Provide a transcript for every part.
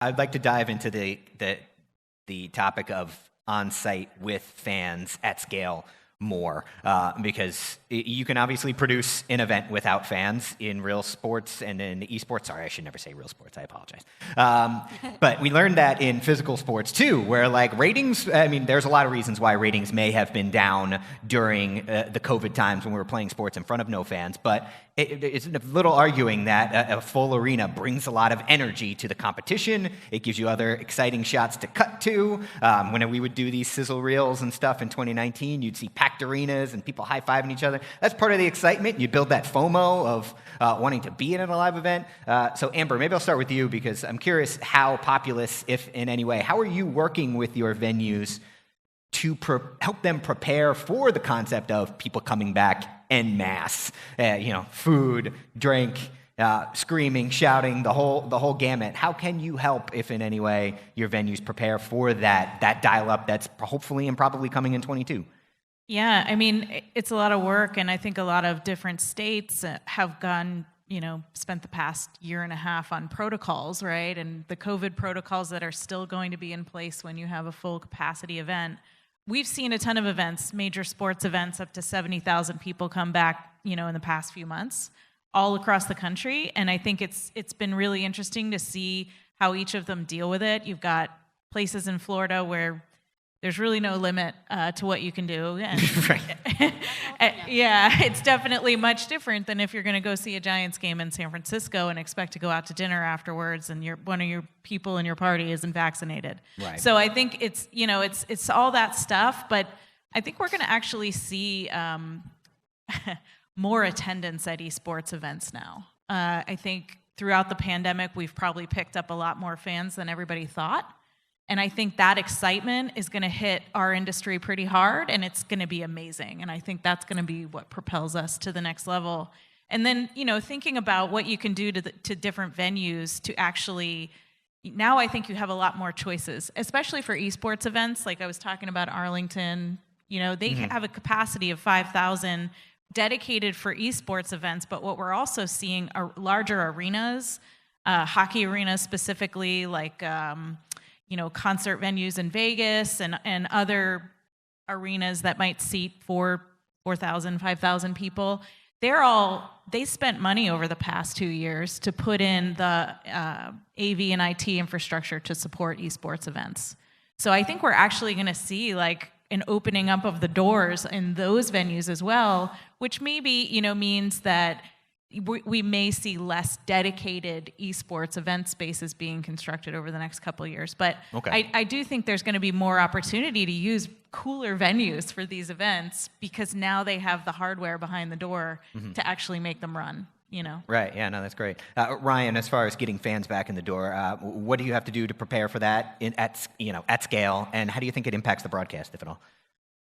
I'd like to dive into the topic of on-site with fans at scale more, because you can obviously produce an event without fans in real sports and in esports. Sorry, I should never say real sports. I apologize. But we learned that in physical sports too, where like ratings, I mean, there's a lot of reasons why ratings may have been down during the COVID times when we were playing sports in front of no fans, but it's a little arguing that a full arena brings a lot of energy to the competition. It gives you other exciting shots to cut to. When we would do these sizzle reels and stuff in 2019, you'd see packed arenas and people high-fiving each other. That's part of the excitement. You build that FOMO of wanting to be in a live event. So Amber, maybe I'll start with you because I'm curious how Populous, if in any way, how are you working with your venues to help them prepare for the concept of people coming back en masse, food, drink, screaming, shouting, the whole gamut. How can you help, if in any way, your venues prepare for that dial-up that's hopefully and probably coming in 22? Yeah, I mean, it's a lot of work, and I think a lot of different states have spent the past year and a half on protocols, right? And the COVID protocols that are still going to be in place when you have a full capacity event. We've seen a ton of events, major sports events, up to 70,000 people come back, in the past few months, all across the country. And I think it's been really interesting to see how each of them deal with it. You've got places in Florida where there's really no limit to what you can do. And Right. yeah, it's definitely much different than if you're going to go see a Giants game in San Francisco and expect to go out to dinner afterwards and one of your people in your party isn't vaccinated. Right. So I think it's all that stuff, but I think we're going to actually see more attendance at esports events now. I think throughout the pandemic, we've probably picked up a lot more fans than everybody thought. And I think that excitement is going to hit our industry pretty hard, and it's going to be amazing. And I think that's going to be what propels us to the next level. And then, thinking about what you can do to different venues to actually, now I think you have a lot more choices, especially for esports events. Like I was talking about Arlington, they have a capacity of 5,000 dedicated for esports events. But what we're also seeing are larger arenas, hockey arenas specifically, like concert venues in Vegas and other arenas that might seat 4,000, 5,000 people. They spent money over the past 2 years to put in the AV and IT infrastructure to support esports events. So I think we're actually going to see like an opening up of the doors in those venues as well, which maybe, means that we may see less dedicated esports event spaces being constructed over the next couple of years. But okay. I do think there's going to be more opportunity to use cooler venues for these events because now they have the hardware behind the door to actually make them run. Right. Yeah. No, that's great. Ryan, as far as getting fans back in the door, what do you have to do to prepare for that at scale, and how do you think it impacts the broadcast, if at all?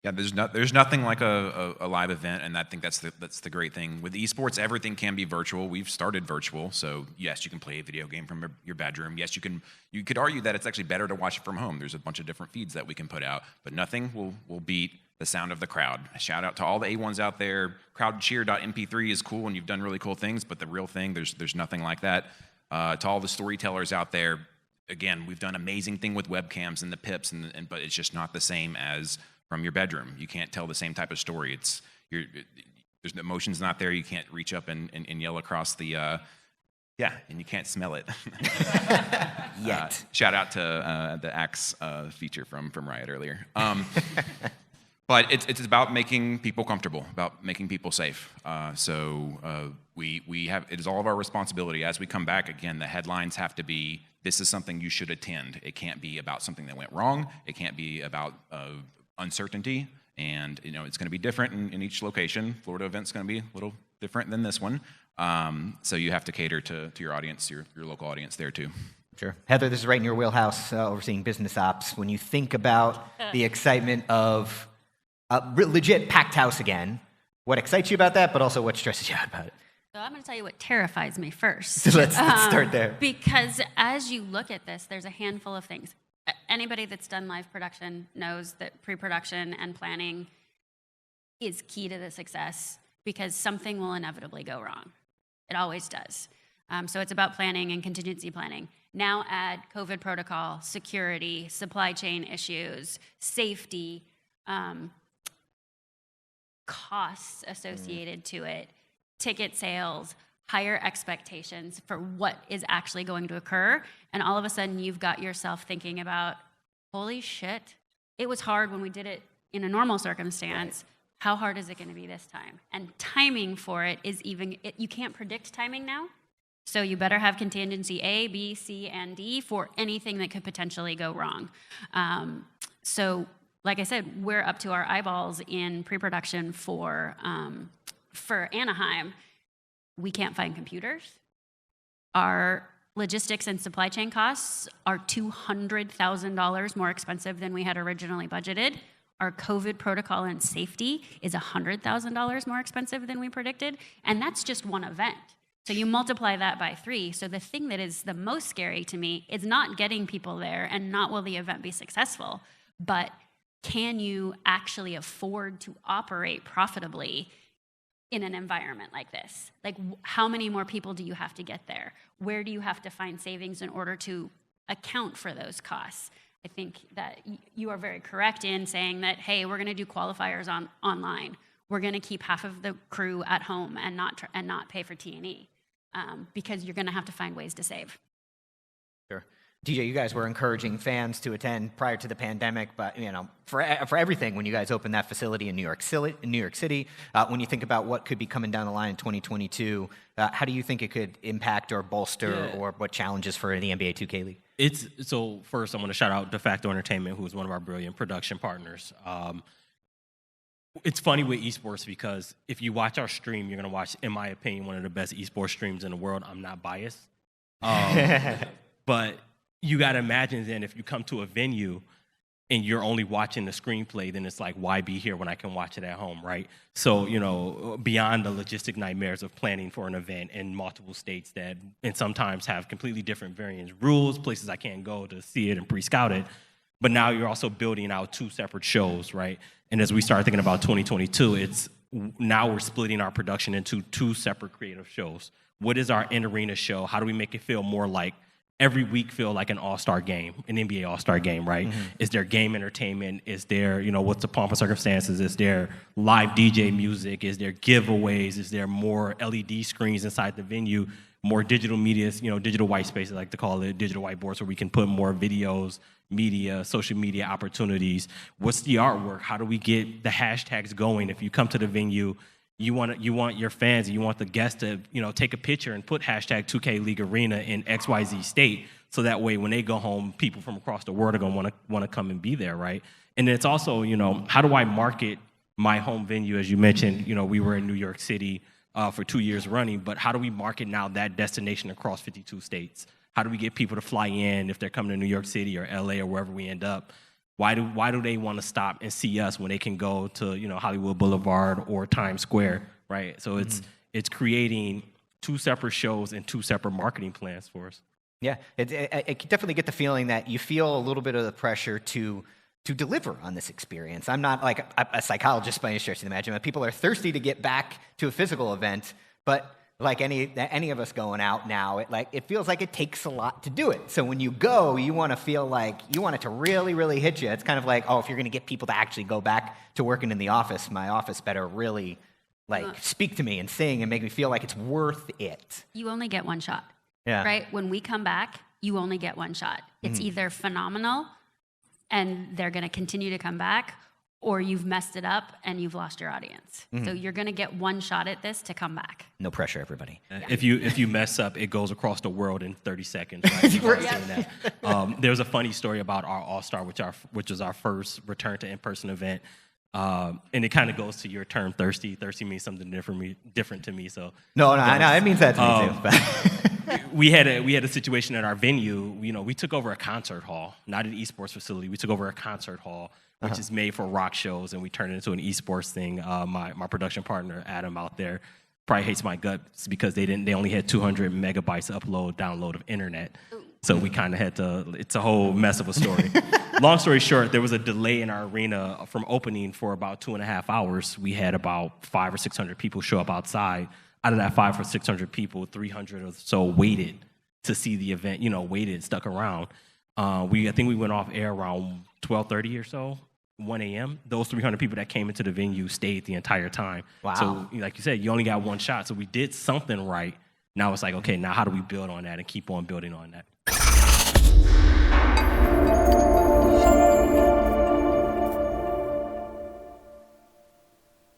Yeah, there's nothing like a live event, and I think that's the great thing. With esports, everything can be virtual. We've started virtual, so yes, you can play a video game from your bedroom. Yes, you could argue that it's actually better to watch it from home. There's a bunch of different feeds that we can put out, but nothing will beat the sound of the crowd. Shout out to all the A1s out there. Crowdcheer.mp3 is cool, and you've done really cool things, but the real thing, there's nothing like that. To all the storytellers out there, again, we've done amazing thing with webcams and the pips, but it's just not the same as from your bedroom. You can't tell the same type of story. There's the emotion's not there. You can't reach up and yell across the, and you can't smell it. Yet. Shout out to the Axe feature from Riot earlier. But it's about making people comfortable, about making people safe. So we have, it is all of our responsibility as we come back. Again, the headlines have to be, this is something you should attend. It can't be about something that went wrong. It can't be about uncertainty, and it's going to be different in each location. Florida event's going to be a little different than this one, so you have to cater to your audience, your local audience there too. Sure. Heather, this is right in your wheelhouse, overseeing business ops. When you think about the excitement of legit packed house again, what excites you about that, but also what stresses you out about it? So I'm going to tell you what terrifies me first. So let's start there. Because as you look at this, there's a handful of things. Anybody that's done live production knows that pre-production and planning is key to the success because something will inevitably go wrong. It always does. So it's about planning and contingency planning. Now add COVID protocol, security, supply chain issues, safety, costs associated to it, ticket sales, higher expectations for what is actually going to occur. And all of a sudden you've got yourself thinking about, holy shit, it was hard when we did it in a normal circumstance. How hard is it going to be this time? And timing for it is you can't predict timing now. So you better have contingency A, B, C, and D for anything that could potentially go wrong. So like I said, we're up to our eyeballs in pre-production for Anaheim. We can't find computers. Our logistics and supply chain costs are $200,000 more expensive than we had originally budgeted. Our COVID protocol and safety is $100,000 more expensive than we predicted, and that's just one event. So you multiply that by 3. So the thing that is the most scary to me is not getting people there and not will the event be successful, but can you actually afford to operate profitably in an environment like this? Like, how many more people do you have to get there? Where do you have to find savings in order to account for those costs? I think that you are very correct in saying that, hey, we're going to do qualifiers online. We're going to keep half of the crew at home and not pay for T&E because you're going to have to find ways to save. Sure. DJ, you guys were encouraging fans to attend prior to the pandemic, but for everything, when you guys opened that facility in New York City, when you think about what could be coming down the line in 2022, how do you think it could impact or bolster or what challenges for the NBA 2K League? So first, I want to shout out De Facto Entertainment, who is one of our brilliant production partners. It's funny with esports because if you watch our stream, you're going to watch, in my opinion, one of the best esports streams in the world. I'm not biased. But you got to imagine then if you come to a venue and you're only watching the screenplay, then it's like, why be here when I can watch it at home, right? So, beyond the logistic nightmares of planning for an event in multiple states that, and sometimes have completely different variants, rules, places I can't go to see it and pre-scout it, but now you're also building out 2 separate shows, right? And as we start thinking about 2022, now we're splitting our production into 2 separate creative shows. What is our in-arena show? How do we make it feel more like every week feel like an all-star game, an NBA all-star game, right? Mm-hmm. Is there game entertainment? Is there, what's the pomp and circumstances? Is there live DJ music? Is there giveaways? Is there more LED screens inside the venue? More digital media, digital white space, I like to call it, digital whiteboards, where we can put more videos, media, social media opportunities. What's the artwork? How do we get the hashtags going? If you come to the venue, you want your fans, you want the guests to, take a picture and put hashtag 2K League Arena in XYZ state, so that way when they go home, people from across the world are going to want to come and be there, right? And it's also, how do I market my home venue? As you mentioned, we were in New York City for 2 years running, but how do we market now that destination across 52 states? How do we get people to fly in if they're coming to New York City or LA or wherever we end up? Why do they want to stop and see us when they can go to Hollywood Boulevard or Times Square, right? So it's creating 2 separate shows and 2 separate marketing plans for us. Yeah, I can definitely get the feeling that you feel a little bit of the pressure to deliver on this experience. I'm not like a psychologist by any stretch of the imagination. People are thirsty to get back to a physical event, but like any of us going out now, it feels like it takes a lot to do it. So when you go, you want to feel like you want it to really, really hit you. It's kind of like, oh, if you're going to get people to actually go back to working in the office, my office better really speak to me and sing and make me feel like it's worth it. You only get 1 shot. Yeah. Right? When we come back, you only get 1 shot. It's either phenomenal and they're going to continue to come back, or you've messed it up and you've lost your audience. So you're going to get 1 shot at this to come back. No pressure, everybody. Yeah. If you mess up, it goes across the world in 30 seconds. Right? There's a funny story about our All-Star, which was our first return to in-person event. And it kind of goes to your term, thirsty. Thirsty means something different to me. So no, it means that to me too. We had a situation at our venue. We took over a concert hall, not an esports facility. We took over a concert hall, which is made for rock shows, and we turned it into an esports thing. My production partner Adam out there probably hates my guts because they only had 200 megabytes download of internet. So we kind of had to. It's a whole mess of a story. Long story short, there was a delay in our arena from opening for about 2.5 hours. We had about 500 or 600 people show up outside. Out of that 500 or 600 people, 300 or so waited to see the event, you know, waited, stuck around. I think we went off air around 12:30 or so, 1 a.m. Those 300 people that came into the venue stayed the entire time. Wow. So like you said, you only got one shot. So we did something right. Now it's like, okay, now how do we build on that and keep on building on that?